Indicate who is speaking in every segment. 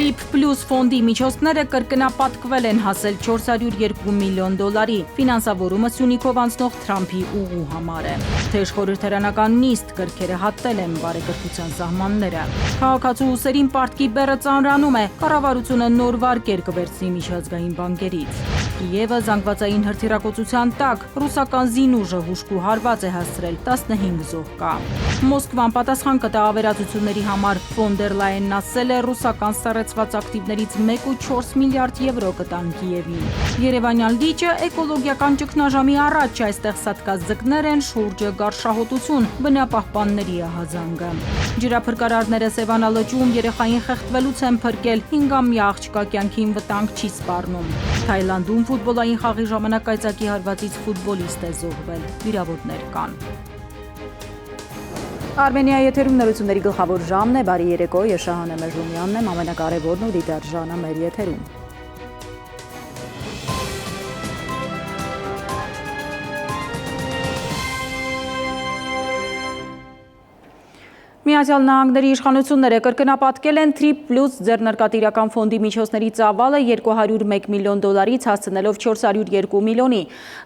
Speaker 1: Trip Plus ֆոնդի միջոցները կրկնապատկվել են հասել $402 միլիոն։ Ֆինանսավորումը Սյունիքով անցնող Թրամփի ուղու համար է։ Թեժ խորհրդարանական նիստ գրքերը հատել են բարեկրթության սահմանները։ Քաղաքացու ուսերին պարտքի բեռը ծանրանում է, կառավարությունը նոր վարկեր կվերցնի միջազգային բանկերից։ Կիևը զանգվածային հրթիռակոծության տակ ռուսական զինուժը հուժկու հարված է հասցրել 15 զոհ կա։ Մոսկվան պատասխան կտա ավերածությունների համար ֆոն դեր Լայենն ասել է ռուսական սառեցված ակտիվներից 1.4 միլիարդ եվրո կտան Կիևին։ Երևանյան լիճը էկոլոգիական ճգնաժամի առաջ այստեղ սատկած ձկներ են շուրջը գարշահոտություն բնապահպանների ահազանգը։ Ջրափրկարարները Սևանա լճում երեխային խեղդվելուց են փրկել 5-ամյա աղջկա կյանքին վտանգ չի սպառնում։ Թայլանդում ֆուտբոլային խաղի ժամանակ կայծակի հարվածից ֆուտբոլիստ է զոհվել, վիրավորներ կան։ Արմենիայի եթերում նորությունների գլխավոր ժամն է, բարի երեկո, ես Շահանե Մեժումյանն եմ, ամենակարևորն ու դիտարժանը մեր եթերում։ Միացյալ Նահանգների իշխանությունները կրկնապատկել են Trip Plus ձեռնարկատիրական ֆոնդի միջոցների ծավալը $201 միլիոնից հասցնելով $402 միլիոնի։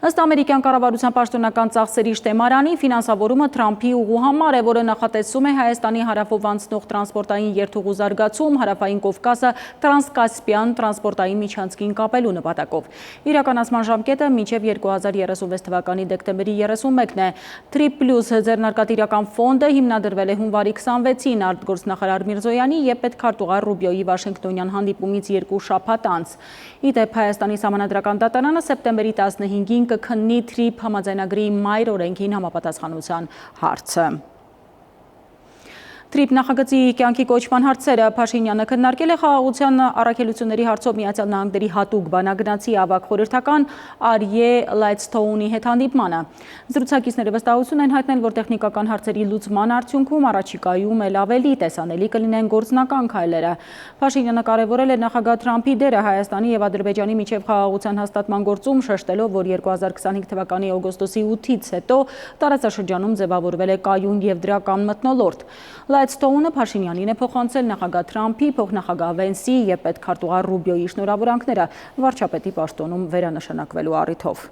Speaker 1: Ըստ ամերիկյան կառավարության պաշտոնական ծախսերի շտեմարանի, ֆինանսավորումը Թրամփի ուղու համար է, որը նախատեսում է Հայաստանի հարավով անցնող տրանսպորտային երթուղու զարգացում, հարավային Կովկասը տրանսկասպիան տրանսպորտային միջանցքին կապելու նպատակով։ Իրականացման ժամկետը մինչև 2036 թվականի դեկտեմբերի 31-ն է։ Trip Plus ձեռնարկատիրական ֆոնդը հիմնադրվել է հունվարի 26-ին արտգործնախարար Միրզոյանի եւ պետքարտուղար Ռուբիոյի Վաշինգտոնյան հանդիպումից 2 շաբաթ անց։ Ի դեպ, Հայաստանի Սահմանադրական դատարանը սեպտեմբերի 15-ին կքննի Trip համաձայնագրի մայր օրենքին համապատասխանության հարցը։ Trip նախագծի կյանքի կոչման հարցերը Փաշինյանը քննարկել է խաղաղության առաքելությունների հարցով Միացյալ Նահանգների հատուկ բանագնացի ավագ խորհրդական Արիե Լայթսթոունի հետ հանդիպմանը։ Զրուցակիցները վստահություն են հայտնել, որ տեխնիկական հարցերի լուծման արդյունքում առաջիկայում էլ ավելի տեսանելի կլինեն գործնական քայլերը։ Փաշինյանը կարևորել է նախագահ Թրամփի դերը Հայաստանի եւ Ադրբեջանի միջև խաղաղության հաստատման գործում, շեշտելով, որ 2025 թվականի օգոստոսի 8-ից հետո տարածաշրջանում ձևավորվել է կայուն եւ դրական մթնոլորտ։ Լայթսթոունը Փաշինյանին է փոխանցել նախագահ Թրամփի, փոխնախագահ Վենսի եւ պետքարտուղար Ռուբիոյի շնորհավորանքները վարչապետի պաշտոնում վերանշանակվելու առիթով։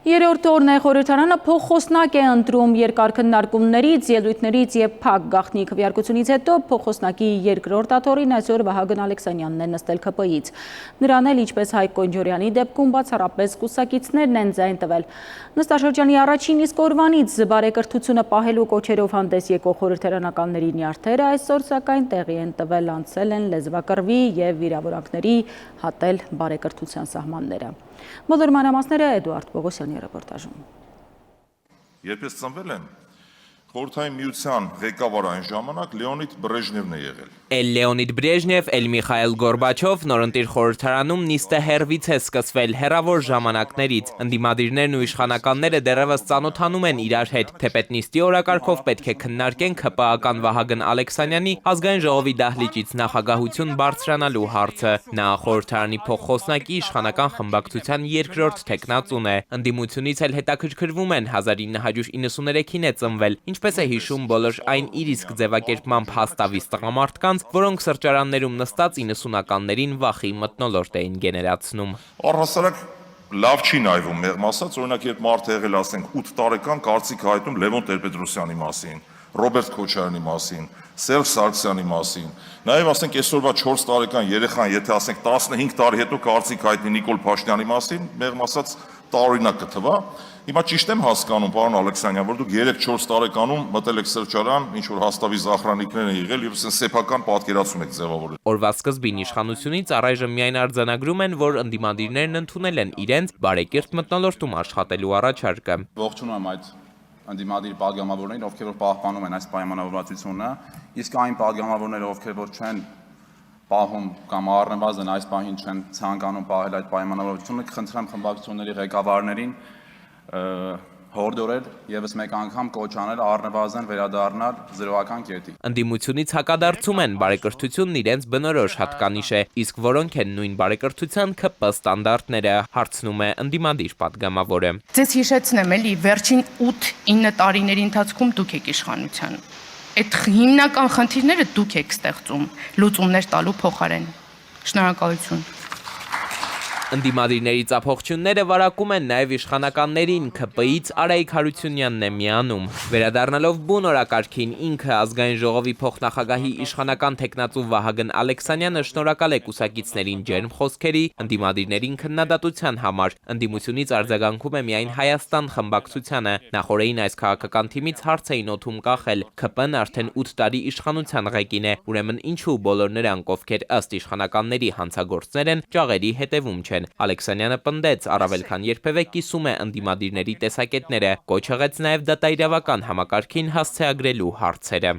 Speaker 1: Երրորդ օրն է խորհրդարանը փոխխոսնակ է ընտրում երկար քննարկումներից, ելույթներից եւ փակ գաղտնի քվեարկությունից հետո փոխխոսնակի երկրորդ աթոռին այսօր Վահագն Ալեքսանյանն է նստել ՔՊ-ից։ Նրան էլ ինչպես Հայկ Կոնջորյանի դեպքում բացառապես կուսակիցներն են ձայն տվել։ Նստաշրջանի առաջին իսկ օրվանից բարեկրթությունը պահելու կոչերով հանդես եկող խորհրդարանականների նյարդերը այսօր սակայն տեղի են տվել, անցել են լեզվակռվի եւ վիրավորանքների, հատել բարեկրթության սահմանները։ Բոլոր մանրամասները Էդուարդ Պողոսյանի ռեպորտաժում։
Speaker 2: Երբ ես ծնվել եմ, Խորհրդային Միության ղեկավար այն ժամանակ Լեոնիդ Բրեժնևն է եղել։
Speaker 3: Էլ Լեոնիդ Բրեժնև, էլ Միխայել Գորբաչով նորընտիր խորհրդարանում նիստը հեռվից է սկսվել հեռավոր ժամանակներից։ Ընդդիմադիրներն ու իշխանականները դեռևս ծանոթանում են իրար հետ, թեպետ նիստի օրակարգով պետք է քննարկեն ՔՊԱ-ական Վահագն Ալեքսանյանի ազգային ժողովի դահլիճից նախագահություն բարձրանալու հարցը։ Նա խորհրդարանի փոխխոսնակի իշխանական խմբակցության երկրորդ թեկնածուն է։ Ընդդիմությունից էլ հետաքրքրվում են 1993-ին է ծնվել, ինչպես է հիշում բոլոր այն իր իսկ ձևակերպմամբ հաստավից տղամարդկանց, որոնք սրճարաններում նստած 90-ականներին վախի մթնոլորտ էին գեներացնում։
Speaker 2: Առհասարակ լավ չի նայվում մեղմ ասած, օրինակ երբ մարդը եղել ասենք 8 տարեկան կարծիք հայտնում Լևոն Տեր-Պետրոսյանի մասին, Ռոբերտ Քոչարյանի մասին, Սերժ Սարգսյանի մասին, նաև ասենք այսօրվա 4 տարեկան երեխան, եթե ասենք 15 տարի հետո կարծիք հայտնի Նիկոլ Փաշինյանի մասին, մեղմ ասած տարօրինակ կթվա։ Հիմա ճիշտ եմ հասկանում, պարոն Ալեքսանյան, որ դուք 3-4 տարեկանում մտել եք սրճարան, ինչ որ հաստավի զախրանիկներ են եղել եւ սեփական պատկերացում եք ձևավորել։
Speaker 3: Օրվա սկզբին իշխանությունից առայժմ միայն արձանագրում են, որ ընդդիմադիրներն ընդունել են իրենց բարեկիրթ մթնոլորտում աշխատելու առաջարկը։
Speaker 4: Ողջունում եմ այդ ընդդիմադիր պատգամավորներին, ովքեր որ պահպանում են այս պայմանավորվածությունը, իսկ այն պատգամավորները, ովքեր որ չեն պահում կամ առնվազն այս պահին չեն ցանկանում պահել այդ պայմանավորվածությունը, կխնդրեմ խմբակցությունների ղեկավարներին հորդորել եւս մեկ անգամ կոչ անել առնվազն վերադառնալ զրոական կետի։
Speaker 3: Ընդդիմությունից հակադարձում են բարեկրթությունն իրենց բնորոշ հատկանիշ է, իսկ որոնք են նույն բարեկրթության ՔՊ ստանդարտները, հարցնում է ընդդիմադիր պատգամավորը։
Speaker 5: Ձեզ հիշեցնեմ էլի, վերջին 8-9 տարիների ընթացքում դուք եք իշխանության։ Այդ հիմնական խնդիրները դուք եք ստեղծում լուծումներ տալու փոխարեն։ Շնորհակալություն։
Speaker 3: Ընդդիմադիրների ծափողջունները վարակում են նաև իշխանականներին, ՔՊ-ից Արայիկ Հարությունյանն է միանում։ Վերադառնալով բուն օրակարգին, ինքը ազգային ժողովի փոխնախագահի իշխանական թեկնածու Վահագն Ալեքսանյանը շնորհակալ է կուսակիցներին ջերմ խոսքերի, ընդդիմադիրներին քննադատության համար։ Ընդդիմությունից արձագանքում է միայն Հայաստան խմբակցությանը։ Նախորդին այս քաղաքական թիմից հարց էին օթում կախել։ ՔՊ-ն արդեն 8 տարի իշխանության ղեկին է, ուրեմն ինչու բոլոր նրանք, ովքեր ըստ իշխանականների հանցագործներ են, ճաղերի հետևում չեն։ Ալեքսանյանը պնդեց, առավել քան երբևէ կիսում է ընդդիմադիրների տեսակետները, կոչ եղեց նաև դատաիրավական համակարգին հասցեագրելու հարցերը։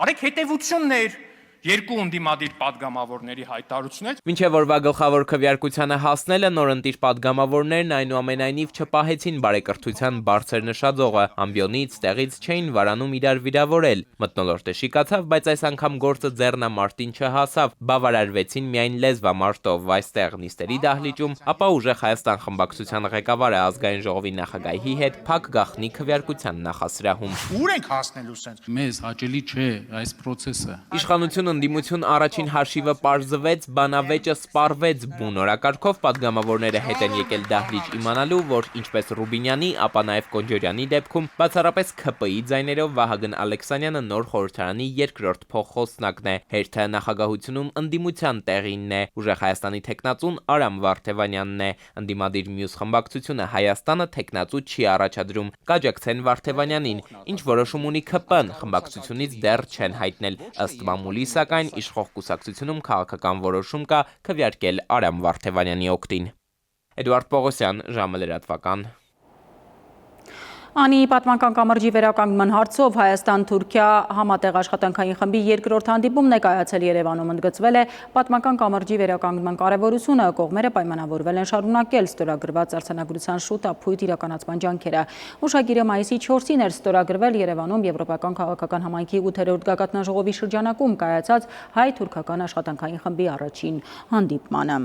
Speaker 6: Արեք հետևություններ երկու ընդդիմադիր падգամավորների հայտարարությունից։
Speaker 3: Մինչև օրվա գլխավոր քվեարկությանը հասնելը նորընտիր падգամավորներն այնուամենայնիվ չպահեցին բարեկրթության բարձր նշաձողը, ամբիոնից տեղից չէին վարանում իրար վիրավորել։ Մթնոլորտը շիկացավ, բայց այս անգամ գործը ձեռնամարտին չհասավ, բավարարվեցին միայն լեզվամարտով։ Այստեղ նիստերի դահլիճում, ապա ուժեղ Հայաստան խմբակցության ղեկավարը ազգային ժողովի նախագահի հետ փակ գաղտնի քվեարկության նախասրահում։
Speaker 6: Ուր ենք հասնելու սենց։
Speaker 7: Մեզ հաճելի չէ այս process-ը։
Speaker 3: Իշխանություն ընդդիմություն առաջին հաշիվը պարզվեց, բանավեճը սպառվեց, բուն օրակարգով падգամավորները հետ են եկել դահլիճ իմանալու, որ ինչպես Ռուբինյանի, ապա նաև Կոնջորյանի դեպքում բացառապես ՔՊ-ի ձայներով Վահագն Ալեքսանյանը նոր խորհրդարանի երկրորդ փոխխոսնակն է, հերթը նախագահությունում ընդդիմության տեղինն է, ուժեղ Հայաստանի թեկնածուն Արամ Վարդևանյանն է, ընդդիմադիր մյուս խմբակցությունը Հայաստանը թեկնածու չի առաջադրում, կաջակցեն Վարդևանյանին, ինչ որոշում ունի ՔՊ-ն, խմբակցությունից դեռ չեն հայտնել, ըստ մամուլի սակայն իշխող կուսակցությունում քաղաքական որոշում կա քվեարկել Արամ Վարդևանյանի օգտին։ Էդուարդ Պողոսյան, ժամը լրատվական։
Speaker 1: Անի պատմական կամրջի վերականգնման հարցով Հայաստան-Թուրքիա համատեղ աշխատանքային խմբի երկրորդ հանդիպումն է կայացել Երևանում, ընդգծվել է պատմական կամրջի վերականգնման կարևորությունը, կողմերը պայմանավորվել են շարունակել ստորագրված արձանագրության շուտ ապույտ իրականացման ջանքերը։ Ուշագիրը մայիսի 4-ին էր ստորագրվել Երևանում Եվրոպական քաղաքական համայնքի 8-րդ գագաթնաժողովի շրջանակում կայացած հայ-թուրքական աշխատանքային խմբի առաջին հանդիպմանը։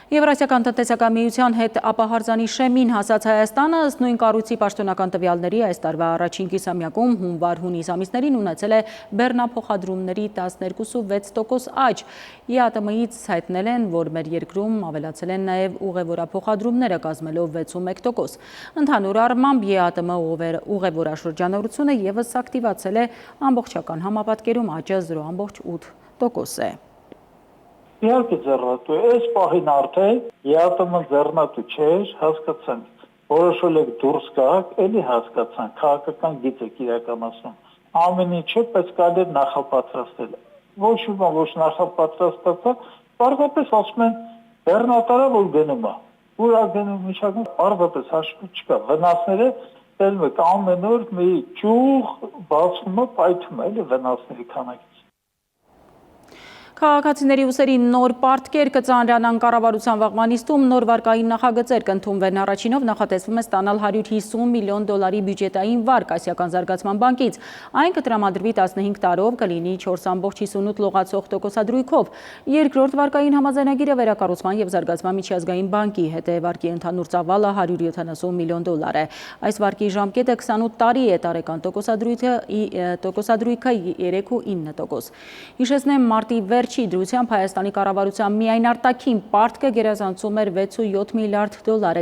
Speaker 1: Եվրասիական տնտեսական միության հետ ապահարզանի շեմին հասած Հայաստանը ըստ նույն կառույցի պաշտոնական տվյալների այս տարվա առաջին կիսամյակում հունվար-հունիս ամիսներին ունեցել է բեռնափոխադրումների 12.6% աճ։ ԵԱՏՄ-ից հայտնել են, որ մեր երկրում ավելացել են նաև ուղևորափոխադրումները կազմելով 6.1%։ Ընդհանուր առմամբ ԵԱՏՄ ուղևորաշրջանառությունը ևս ակտիվացել է, ամբողջական համապատկերում աճը 0.8% է։
Speaker 8: Իհարկե ձեռնատու է, այս պահին արդեն ԵԱՏՄ ձեռնատու չէր, հասկացանք, որոշել եք դուրս գաք, էլի հասկացանք, քաղաքական գիծ եք իրականացնում, ամեն ինչը պես կարելի է նախապատրաստել, ոչ ոք ոչ նախապատրաստածը, պարզապես ասում են բեռնատարը որ գնում է, ուր է գնում միջակայքում, պարզապես հաշվում չկա, վնասները տեսնում եք ամեն օր մի ճյուղ բացվում է, պայթում է, էլի վնասների քանակից։
Speaker 1: Քաղաքացիների ուսերի նոր պարտքեր կծանրանան կառավարության վաղման նիստում նոր վարկային նախագծեր կընդունվեն առաջինով նախատեսվում է ստանալ $150 միլիոն բյուջետային վարկ Ասիական զարգացման բանկից։ Այն կտրամադրվի 15 տարով կլինի 4.58 լողացող տոկոսադրույքով։ Երկրորդ վարկային համաձայնագիրը վերակառուցման եւ զարգացման միջազգային բանկի հետ է, վարկի ընդհանուր ծավալը $170 միլիոն է։ Այս վարկի ժամկետը 28 տարի է, տարեկան տոկոսադրույքը 3.9%։ Հիշեցնեմ մարտի վերջի դրությամբ Հայաստանի կառավարության միայն արտաքին պարտքը գերազանցում էր $6.7 միլիարդ,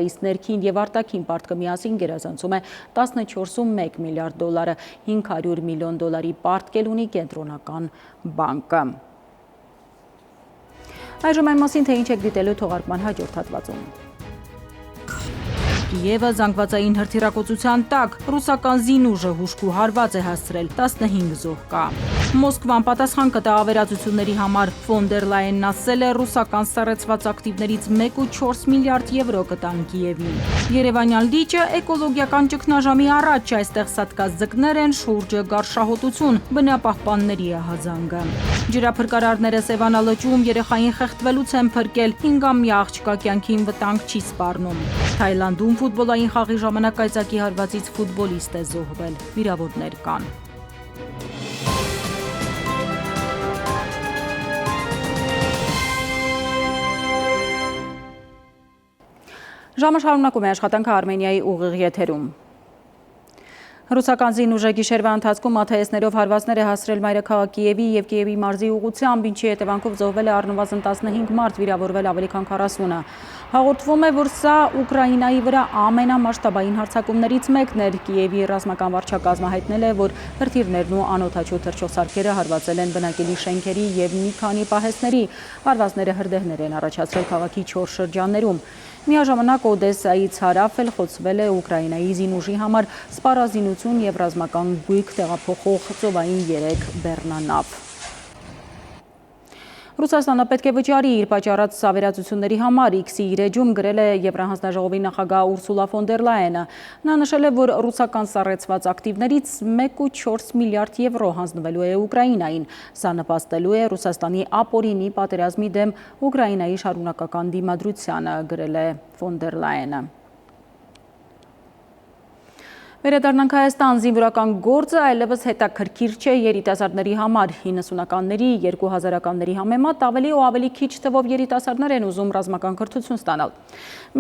Speaker 1: իսկ ներքին եւ արտաքին պարտքը միասին գերազանցում է $14.1 միլիարդ, $500 միլիոն պարտք էլ ունի կենտրոնական բանկը։ Այժմ այն մասին, թե ինչ եք դիտելու թողարկման հաջորդ հատվածում։ Կիևը զանգվածային հրթիռակոծության տակ ռուսական զինուժը հուժկու հարված է հասցրել, 15 զոհ կա։ Մոսկվան պատասխան կտա ավերածությունների համար, ֆոն դեր Լայենն ասել է ռուսական սառեցված ակտիվներից 1.4 միլիարդ եվրո կտան Կիևին։ Երևանյան լիճը էկոլոգիական ճգնաժամի առաջ, այստեղ սատկած ձկներ են, շուրջը գարշահոտություն, բնապահպանների ահազանգը։ Ջրափրկարարները Սևանա լճում երեխային խեղդվելուց են փրկել, 5-ամյա աղջկա կյանքին վտանգ չի սպառնում։ Թայլանդում ֆուտբոլային խաղի ժամանակ կայծակի հարվածից ֆուտբոլիստ է զոհվել, վիրավորներ կան։ Ժամը շարունակում է աշխատանքը Արմենիայի ուղիղ եթերում։ Ռուսական զինուժը գիշերվա ընթացքում ԱԹՍ-ներով հարվածներ է հասցրել մայրաքաղաք Կիևի եւ Կիևի մարզի ուղղությամբ, ինչի հետևանքով զոհվել է առնվազն 15 մարդ, վիրավորվել ավելի քան 40-ը։ Հաղորդվում է, որ սա Ուկրաինայի վրա ամենամասշտաբային հարձակումներից մեկն էր։ Կիևի ռազմական վարչակազմը հայտնել է, որ հրթիռներն ու անօդաչու թռչող հարվածել են բնակելի շենքերի եւ մի քանի պահեստների։ Հարվածները հրդեհներ են առաջացրել քաղաքի 4 շրջաններում։ Միաժամանակ Օդեսայից հարավ էլ խոցվել է Ուկրաինայի զինուժի համար սպառազինություն եւ ռազմական գույք տեղափոխող ծովային 3 բեռնանավ։ Ռուսաստանը պետք է վճարի իր պատճառած ավերածությունների համար, X-ի իր էջում գրել է Եվրահանձնաժողովի նախագահ Ուրսուլա ֆոն դեր Լայենը։ Նա նշել է, որ ռուսական սառեցված ակտիվներից 1.4 միլիարդ եվրո հանձնվելու է Ուկրաինային։ Սա նպաստելու է Ռուսաստանի ապօրինի պատերազմի դեմ Ուկրաինայի շարունակական դիմադրությանը, գրել է ֆոն դեր Լայենը։ Վերադառնանք Հայաստան, զինվորական գործը այլևս հետաքրքիր չէ երիտասարդների համար։ 90-ականների, 2000-ականների համեմատ ավելի ու ավելի քիչ թվով երիտասարդներ են ուզում ռազմական կրթություն ստանալ։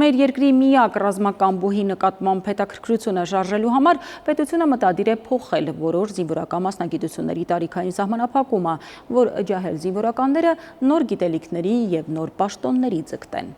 Speaker 1: Մեր երկրի միակ ռազմական բուհի նկատմամբ հետաքրքրությունը շարժելու համար պետությունը մտադիր է փոխել որոշ զինվորական մասնագիտությունների տարիքային սահմանափակումը, որ ջահել զինվորականները նոր գիտելիքների եւ նոր պաշտոնների ձգտեն։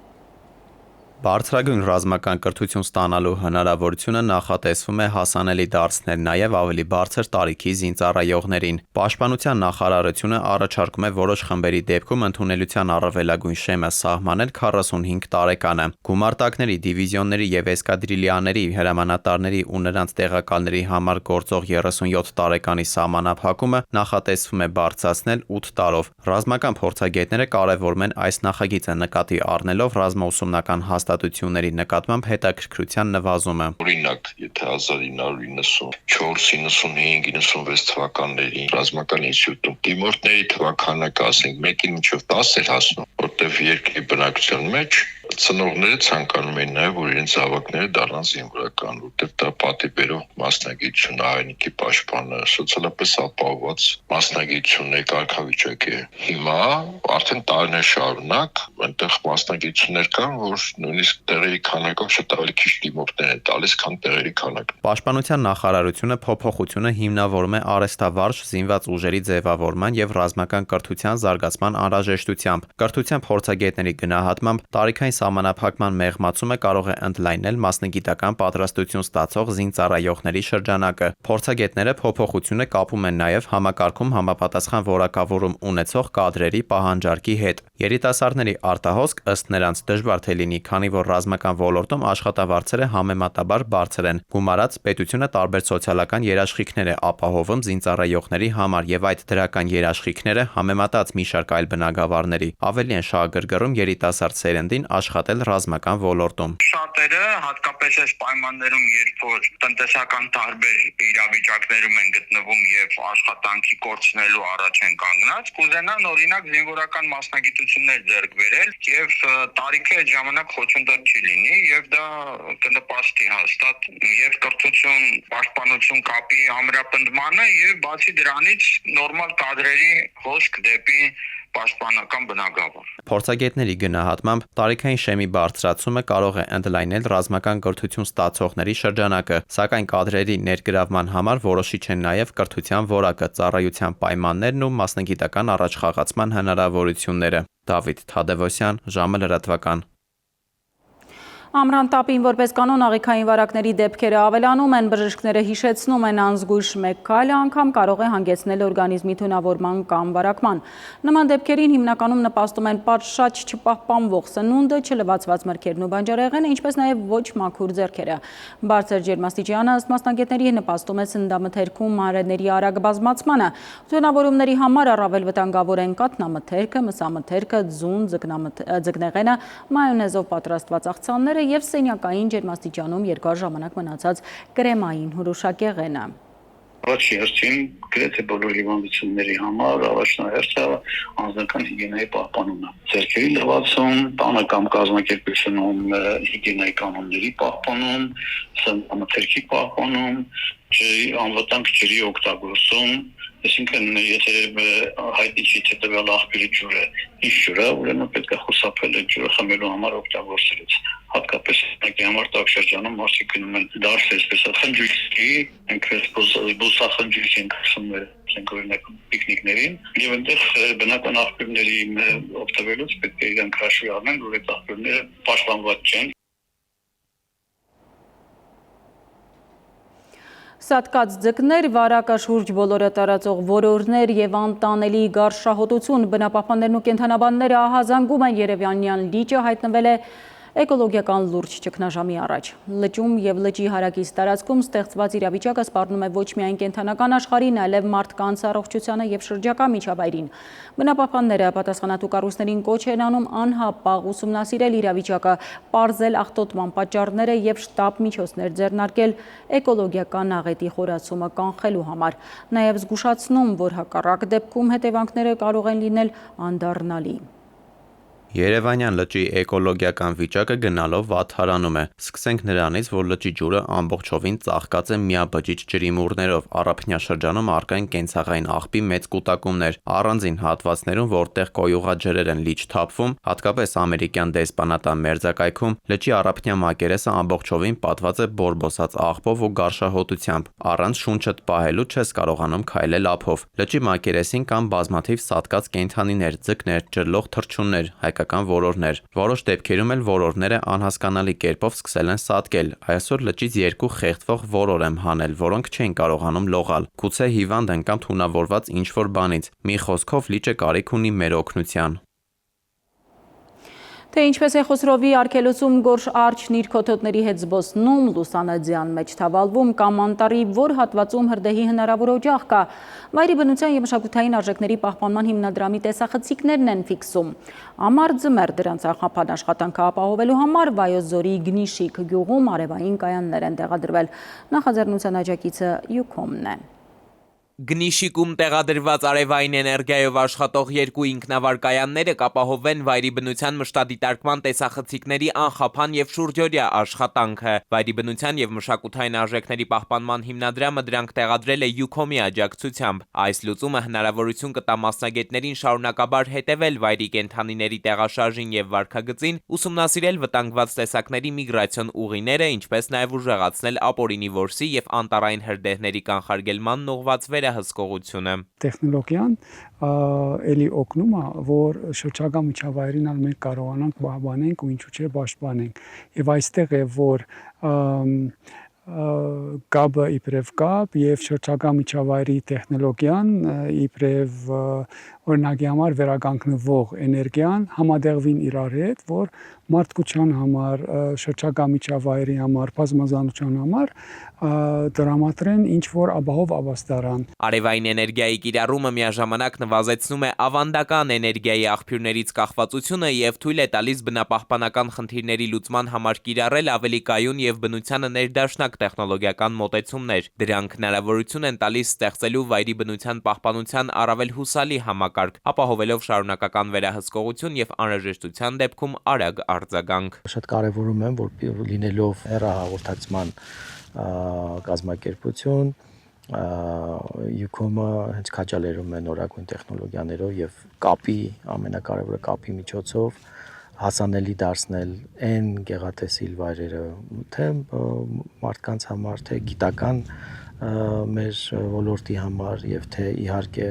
Speaker 9: Բարձրագույն ռազմական կրթություն ստանալու հնարավորությունը նախատեսվում է հասանելի դարձնել նաև ավելի բարձր տարիքի զինծառայողներին։ Պաշտպանության նախարարությունը առաջարկում է որոշ խմբերի դեպքում ընդունելության առավելագույն շեմը սահմանել 45 տարեկանը։ Գումարտակների, դիվիզիոնների եւ էսկադրիլյաների, հրամանատարների ու նրանց տեղակալների համար գործող 37 տարեկանի սահմանափակումը նախատեսվում է բարձրացնել 8 տարով։ Ռազմական փորձագետները կարևորում են այս նախագիծը նկատի առնելով ռազմաուսումնական հաստատությունների նկատմամբ հետաքրքրության նվազումը։
Speaker 10: Օրինակ, եթե 1994-95-96 թվականների ռազմական ինստիտուտում դիմորդների թվականակը ասենք 1-ին մինչև 10 էր հասնում, որտեղ երկրի բնակչության մեջ ծնողները ցանկանում են նաև որ իրենց զավակները դառնան զինվորական, որտեղ դա պատիվերով մասնագիտություն, հայրենիքի պաշտպանը, սոցիալապես ապահովված մասնագիտությունների կարգավիճակ է։ Հիմա արդեն տարիներ շարունակ այնտեղ մասնագիտություններ կան, որ նույնիսկ տեղերի քանակով շատ ավելի քիչ դիմորդներ են տալիս, քան տեղերի քանակը։
Speaker 9: Պաշտպանության նախարարությունը փոփոխությունը հիմնավորում է արհեստավարժ զինված ուժերի ձևավորման եւ ռազմական կրթության զարգացման անհրաժեշտությամբ։ Կրթության փորձագետների գնահատմամբ տարիքային սահմանափակման մեղմացումը կարող է ընդլայնել մասնագիտական պատրաստություն ստացող զինծառայողների շրջանակը։ Փորձագետները փոփոխությունը կապում են նաև համակարգում համապատասխան որակավորում ունեցող կադրերի պահանջարկի հետ։ Երիտասարդների արտահոսք ըստ նրանց դժվար թե լինի, քանի որ ռազմական ոլորտում աշխատավարձերը համեմատաբար բարձր են։ Գումարած պետությունը տարբեր սոցիալական երաշխիքներ է ապահովում զինծառայողների համար եւ այդ դրական երաշխիքները համեմատած մի շարք այլ բնագավառների ավելի են շահագրգռում երիտասարդ սերնդին աշխատել ռազմական ոլորտում։
Speaker 10: Շատերը հատկապես այս պայմաններում, երբ որ տնտեսական տարբեր իրավիճակներում են գտնվում եւ աշխատանքի կորցնելու առաջ են կանգնած, կուզենան օրինակ զինվորական մասնագիտություններ ձեռք բերել եւ տարիքը այդ ժամանակ խոչընդոտ չի լինի եւ դա կնպաստի հաստատ եւ կրթություն, պաշտպանություն կապի ամրապնդմանը եւ բացի դրանից նորմալ կադրերի հոսք դեպի պաշտպանական բնագավառ։
Speaker 9: Փորձագետների գնահատմամբ տարիքային շեմի բարձրացումը կարող է ընդլայնել ռազմական կրթություն ստացողների շրջանակը, սակայն կադրերի ներգրավման համար որոշիչ են նաև կրթության որակը, ծառայության պայմաններն ու մասնագիտական առաջխաղացման հնարավորությունները։ Դավիթ Թադևոսյան, ժամը լրատվական։
Speaker 1: Ամռան տապին որպես կանոն աղիքային վարակների դեպքերը ավելանում են, բժիշկները հիշեցնում են անզգույշ մեկ քայլը անգամ կարող է հանգեցնել օրգանիզմի թունավորման կամ վարակման։ Նման դեպքերին հիմնականում նպաստում են պատշաճ չպահպանվող սնունդը, չլվացված մրգերն ու բանջարեղենը, ինչպես նաև ոչ մաքուր ձեռքերը։ Բարձր ջերմաստիճանը ըստ մասնագետների նպաստում է սննդամթերքում մանրէների արագ բազմացմանը։ Թունավորումների համար առավել վտանգավոր են կաթնամթերքը, մսամթերքը, ձուն, ձկնեղենը, մայոնեզով պատրաստված աղցանները եւ սենյակային ջերմաստիճանում երկար ժամանակ մնացած կրեմային հուրուշակեղենը։
Speaker 11: Առաջի հերթին գրեթե բոլոր հիվանդությունների համար առաջնահերթը անձնական հիգիենայի պահպանումն է։ Ձեռքերի լվացում, տանը կամ կազմակերպությունում հիգիենայի կանոնների պահպանում, սննդամթերքի պահպանում, անվտանգ ջրի օգտագործում, Այսինքն եթե հայտնի չի թե տվյալ աղբյուրի ջուրը ինչ ջուր է, ուրեմն պետք է խուսափել այդ ջուրը խմելու համար օգտագործելուց։ Հատկապես նակի համար տաք շրջանում մարդիկ գնում են դարս այսպես խնջույքի, այնքան բուսախնջույք են ասում օրինակ պիկնիկներին, եւ այնտեղ բնական աղբյուրների օգտվելուց պետք է իրանք հաշվի առնեն, որ այդ աղբյուրները պաշտպանված չեն։
Speaker 1: Սատկած ձկներ, վարակը շուրջ բոլորը տարածող որորներ եւ անտանելի գարշահոտություն բնապահպաններն ու կենդանաբանները ահազանգում են Երևանյան լիճը հայտնվել է էկոլոգիական լուրջ ճգնաժամի առաջ։ Լճում եւ լճի հարակից տարածքում ստեղծված իրավիճակը սպառնում է ոչ միայն կենդանական աշխարհին, այլև մարդկանց առողջությանը եւ շրջակա միջավայրին։ Բնապահպանները պատասխանատու կառույցներին կոչ են անում անհապաղ ուսումնասիրել իրավիճակը, պարզել աղտոտման պատճառները եւ շտապ միջոցներ ձեռնարկել էկոլոգիական աղետի խորացումը կանխելու համար։ Նաեւ զգուշացնում, որ հակառակ դեպքում հետևանքները կարող են լինել անդառնալի։
Speaker 9: Երևանյան լճի էկոլոգիական վիճակը գնալով վատթարանում է։ Սկսենք նրանից, որ լճի ջուրը ամբողջովին ծաղկած է միաբջիջ ջրիմուռներով, առափնյա շրջանում առկա են կենցաղային աղբի մեծ կուտակումներ, առանձին հատվածներում, որտեղ կոյուղաջրեր են լիճ թափվում, հատկապես ամերիկյան դեսպանատան մերձակայքում, լճի առափնյա մակերեսը ամբողջովին պատված է բորբոսած աղբով ու գարշահոտությամբ։ Առանց շունչդ պահելու չես կարողանում քայլել ափով։ Լճի մակերեսին կան բազմաթիվ սատկած կենդանիներ, ձկներ, ջրլող թռչուններ, որորներ։ Որոշ դեպքերում էլ որորները անհասկանալի կերպով սկսել են սատկել։ Այսօր լճից 2 խեղդվող որոր եմ հանել, որոնք չեն կարողանում լողալ։ Գուցե հիվանդ են կամ թունավորված ինչ-որ բանից։ Մի խոսքով լիճը կարիք ունի մեր օգնության։
Speaker 1: Թե ինչպես է Խոսրովի արգելոցում գորշ արչն իր քոթոտների հետ զբոսնում, լուսանաձյան մեջ թավալվում կամ անտառի որ հատվածում հրդեհի հնարավոր օջախ կա, վայրի բնության և մշակութային արժեքների պահպանման հիմնադրամի տեսախցիկներն են ֆիքսում։ Ամառ ձմեռ դրանց անխափան աշխատանքը ապահովելու համար Վայոց ձորի Գնիշիկ գյուղում արևային կայաններ են տեղադրվել։ Նախաձեռնության աջակիցը Յուքոմն է։
Speaker 3: Գնիշիկում տեղադրված արևային էներգիայով աշխատող 2 ինքնավար կայանները կապահովեն վայրի բնության մշտադիտարկման տեսախցիկների անխափան եւ շուրջօրյա աշխատանքը։ Վայրի բնության եւ մշակութային արժեքների պահպանման հիմնադրամը դրանք տեղադրել է Յուքոմի աջակցությամբ։ Այս լուծումը հնարավորություն կտա մասնագետներին շարունակաբար հետևել վայրի կենդանիների տեղաշարժին եւ վարքագծին, ուսումնասիրել վտանգված տեսակների միգրացիոն ուղիները, ինչպես նաեւ ուժեղացնել ապօրինի որսի եւ անտառային հրդեհների կանխարգելման ուղղված հսկողությունը։
Speaker 12: Տեխնոլոգիան էլի օգնում է, որ շրջակա միջավայրին մենք կարողանանք պահպանենք ու ինչու՞ չէ պաշտպանենք։ Եվ այստեղ է, որ կապը իբրև կապ եւ շրջակա միջավայրի տեխնոլոգիան իբրև օրինակի համար վերականգնվող էներգիան համատեղվին իրար հետ, որ մարդկության համար, շրջակա միջավայրի համար, բազմազանության համար դրամատրեն ինչ-որ ապահով ավաստարան։
Speaker 3: Արևային էներգիայի կիրառումը միաժամանակ նվազեցնում է ավանդական էներգիայի աղբյուրներից կախվածությունը եւ թույլ է տալիս բնապահպանական խնդիրների լուծման համար կիրառել ավելի կայուն եւ բնությանը ներդաշնակ տեխնոլոգիական մոտեցումներ։ Դրանք հնարավորություն են տալիս ստեղծելու վայրի բնության պահպանության առավել հուսալի համակարգ, ապահովելով շարունակական վերահսկողություն եւ անհրաժեշտության դեպքում արագ արձագանք։
Speaker 13: Շատ կարևորում եմ, որ լինելով հեռահաղորդակցման կազմակերպություն, Յուքոմը հենց քաջալերում է նորագույն տեխնոլոգիաներով եւ կապի, ամենակարևորը կապի միջոցով հասանելի դարձնել այն գեղատեսիլ վայրերը, թե մարդկանց համար, թե գիտական մեր ոլորտի համար եւ թե իհարկե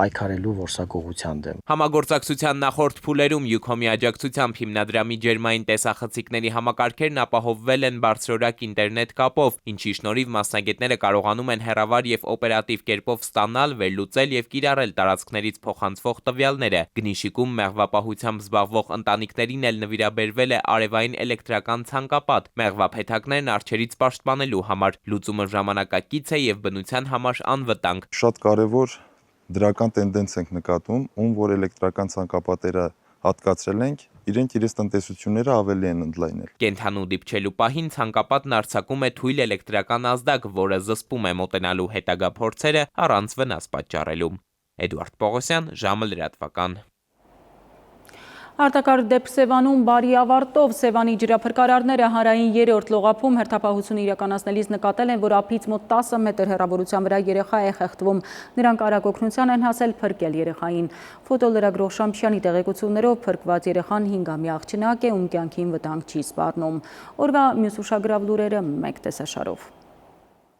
Speaker 13: պայքարելու որսագողության դեմ։
Speaker 3: Համագործակցության նախորդ փուլերում Յուքոմի աջակցությամբ հիմնադրամի ջերմային տեսախցիկների համակարգերն ապահովվել են բարձրորակ ինտերնետ կապով, ինչի շնորհիվ մասնագետները կարողանում են հեռավար եւ օպերատիվ կերպով ստանալ, վերլուծել եւ կիրառել տարածքներից փոխանցվող տվյալները։ Գնիշիկում մեղվապահությամբ զբաղվող ընտանիքներին էլ նվիրաբերվել է արևային էլեկտրական ցանկապատ, մեղվափեթակներն արջերից պաշտպանելու համար։ Լուծումը ժամանակակից է եւ բնության համար անվտանգ։
Speaker 14: Շատ կարեւոր դրական տենդենս ենք նկատում, որ էլեկտրական ցանկապատերը հատկացրել ենք, իրենք իրենց տնտեսությունները ավելի են ընդլայնել։
Speaker 3: Կենդանու դիպչելու պահին ցանկապատն արձակում է թույլ էլեկտրական ազդակ, որը զսպում է մոտենալու հետագա փորձերը առանց վնաս պատճառելու։ Էդուարդ Պողոսյան, ժամը լրատվական։
Speaker 1: Արտակարգ դեպք Սևանում բարի ավարտով Սևանի ջրափրկարարները հանրային 3-րդ լողափում հերթապահությունը իրականացնելիս նկատել են, որ ափից մոտ 10 մետր հեռավորության վրա երեխա է խեղդվում։ Նրանք արագ օգնության են հասել փրկել երեխային։ Ֆոտոլրագրող Շամփյանի տեղեկություններով փրկված երեխան 5-ամյա աղջնակ է, ում կյանքին վտանգ չի սպառնում։ Օրվա մյուս ուշագրավ լուրերը մեկ տեսաշարով։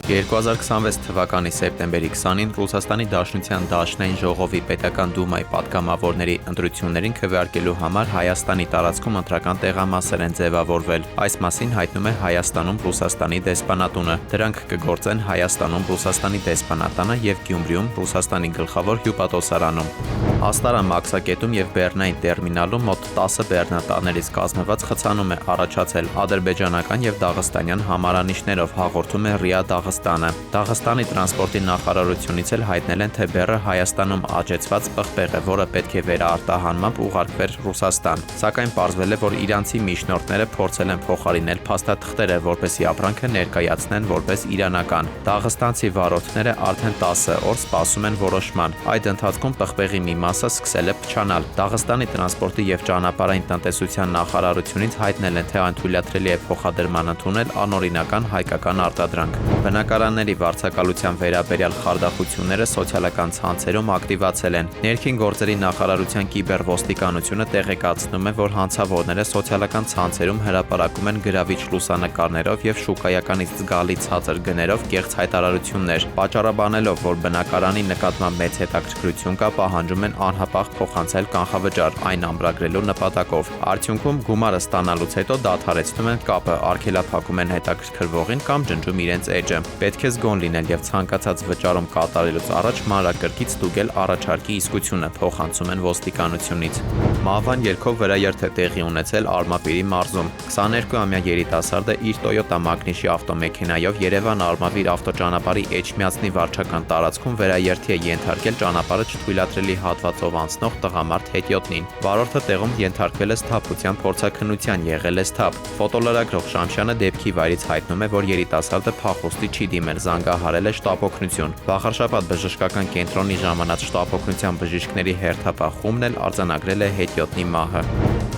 Speaker 9: 2026 թվականի սեպտեմբերի 20-ին Ռուսաստանի Դաշնության Դաշնային ժողովի պետական դումայի պատգամավորների ընտրություններին քվեարկելու համար Հայաստանի տարածքում ընտրական տեղամասեր են ձևավորվել։ Այս մասին հայտնում է Հայաստանում Ռուսաստանի դեսպանատունը։ Դրանք կգործեն Հայաստանում Ռուսաստանի դեսպանատանը եւ Գյումրիում Ռուսաստանի գլխավոր հյուպատոսարանում։ Աստարան մաքսակետում եւ Բեռնային տերմինալում մոտ 10 բեռնատաներից կազմված խցանում է առաջացել ադրբեջանական եւ դաղստանյան համարանիշներով, հաղորդում է ՌԻԱ Դաղստանը։ Դաղստանի տրանսպորտի նախարարությունից էլ հայտնել են, թե բեռը Հայաստանում աճեցված պղպեղ է, որը պետք է վերարտահանմամբ ուղարկվեր Ռուսաստան։ Սակայն պարզվել է, որ իրանցի միջնորդները փորձել են փոխարինել փաստաթղթերը, որպեսզի ապրանքը ներկայացնեն որպես իրանական։ Դաղստանցի վարորդները արդեն 10 օր սպասում են որոշման։ Այդ ընթացքում պղպեղի մի մասը սկսել է փչանալ։ Դաղստանի տրանսպորտի եւ ճանապարհային տնտեսության նախարարությունից հայտնել են, թե այն թույլատրելի է փոխադրման ընդունել անօրինական հայկական արտադրանք։ Բնակարանների վարձակալության վերաբերյալ խարդախությունները սոցիալական ցանցերում ակտիվացել են։ Ներքին գործերի նախարարության կիբերոստիկանությունը տեղեկացնում է, որ հանցավորները սոցիալական ցանցերում հրապարակում են գրավիչ լուսանկարներով եւ շուկայականից զգալի ցածր գներով կեղծ հայտարարություններ, պատճառաբանելով, որ բնակարանի նկատմամբ մեծ հետաքրքրություն կա, պահանջում են անհապաղ փոխանցել կանխավճար, այն ամրագրելու նպատակով։ Արդյունքում գումարը ստանալուց հետո դադարեցնում են կապը, արգելափակում են հետաքրքրվողին կամ ջնջում իրենց էջը։ Պետք է զգոն լինել եւ ցանկացած վճարում կատարելուց առաջ մանրակրկիտ ստուգել առաջարկի իսկությունը, փոխանցում են ոստիկանությունից։ Մահվան ելքով վրաերթ է տեղի ունեցել Արմավիրի մարզում։ 22-ամյա երիտասարդը իր Toyota Magnich ավտոմեքենայով Երևան-Արմավիր ավտոճանապարհի Էջմիածնի վարչական տարածքում վրաերթի է ենթարկել ճանապարհը չթույլատրելի հատվածով անցնող տղամարդ հետիոտնին։ Վարորդը տեղում ենթարկվել է սթափության փորձաքննության, եղել է սթափ։ Ֆոտոլրագրող Շամփյանը դեպքի վայրից հայտնում է, որ երիտասարդը փախուստի չի դիմել, զանգահարել է շտապօգնություն։ Վաղարշաբաթ բժշկական կենտրոնի ժամանած շտապօգնության բժիշկների հերթապահ խումբն էլ արձանագրել է հետիոտնի մահը։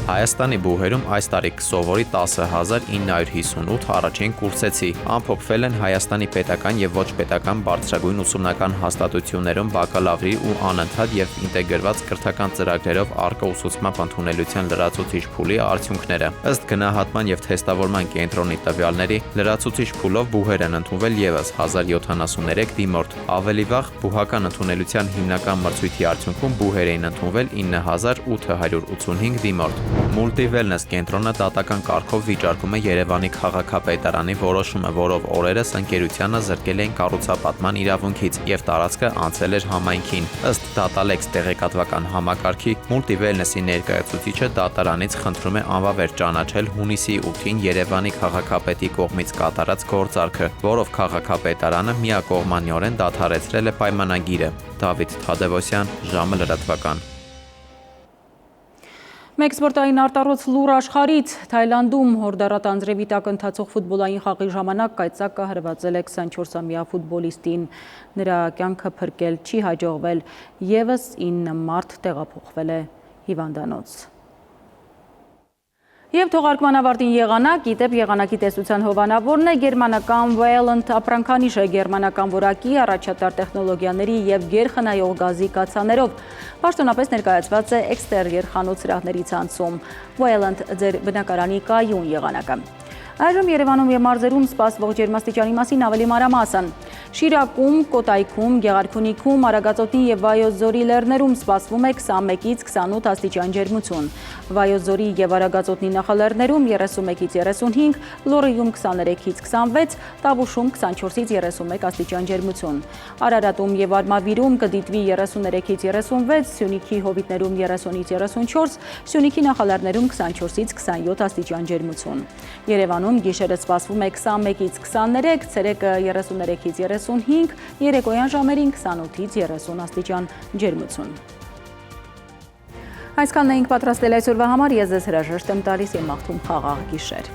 Speaker 9: Հայաստանի բուհերում այս տարի կսովորի 10,958 առաջին կուրսեցի։ Ամփոփվել են Հայաստանի պետական եւ ոչ պետական բարձրագույն ուսումնական հաստատություններում բակալավրի ու անընդհատ եւ ինտեգրված կրթական ծրագրերով առկա ուսուցմամբ ընդունելության լրացուցիչ փուլի արդյունքները։ Ըստ գնահատման եւ թեստավորման կենտրոնի տվյալների, լրացուցիչ փուլով բուհեր են ընդունվել եւս 1073 դիմորդ։ Ավելի վաղ բուհական ընդունելության հիմնական մրցույթի արդյունքում բուհեր էին ընդունվել 9885 դիմորդ։ Multi-Wellness կենտրոնը դատական կարգով վիճարկում է Երևանի քաղաքապետարանի որոշումը, որով օրերս ընկերությանը զրկել էին կառուցապատման իրավունքից եւ տարածքը անցել էր համայնքին։ Ըստ Datalytics տեղեկատվական համակարգի, Multi-Wellness-ի ներկայացուցիչը դատարանից խնդրում է անվավեր ճանաչել հունիսի 8-ին Երևանի քաղաքապետի կողմից կատարած գործարքը, որով քաղաքապետարանը միակողմանիորեն դադարեցրել է պայմանագիրը։ Դավիթ Թադևոսյան, ժամը լրատվական։
Speaker 1: Մեկ սպորտային արտառոց լուր աշխարհից Թայլանդում հորդառատ անձրևի տակ ընթացող ֆուտբոլային խաղի ժամանակ կայծակը հրվածել է 24-ամյա ֆուտբոլիստին։ Նրա կյանքը փրկել չի հաջողվել, եւս 9 մարդ տեղափոխվել է հիվանդանոց։ Եվ թողարկման ավարտին եղանակ, իտեպ եղանակի տեսության հովանավորն է գերմանական Vaillant ապրանքանիշը գերմանական որակի, առաջատար տեխնոլոգիաների եւ գերխնայող գազի կաթսաներով։ Պաշտոնապես ներկայացված է էքստերիեր խանութ սրահների ցանցում։ Vaillant ձեր բնակարանի կայուն եղանակը։ Այժմ Երևանում եւ մարզերում սպասվող ջերմաստիճանի մասին ավելի մանրամասն։ Շիրակում, Կոտայքում, Գեղարքունիքում, Արագածոտնի եւ Վայոց ձորի լեռներում սպասվում է 21-ից 28 աստիճան ջերմություն։ Վայոց ձորի եւ Արագածոտնի նախալեռներում 31-ից 35, Լոռիում 23-ից 26, Տավուշում 24-ից 31 աստիճան ջերմություն։ Արարատում եւ Արմավիրում կդիտվի 33-ից 36, Սյունիքի հովիտներում 30-ից 34, Սյունիքի նախալեռներում 24-ից 27 աստիճան ջերմություն։ Երևանում գիշերը սպասվում է 21-ից 23, ցերեկը 33-ից 35, երեկոյան ժամերին 28-ից 30 աստիճան ջերմություն։ Այսքանն էինք պատրաստել այսօրվա համար, ես ձեզ հրաժեշտ եմ տալիս եւ մաղթում խաղաղ գիշեր։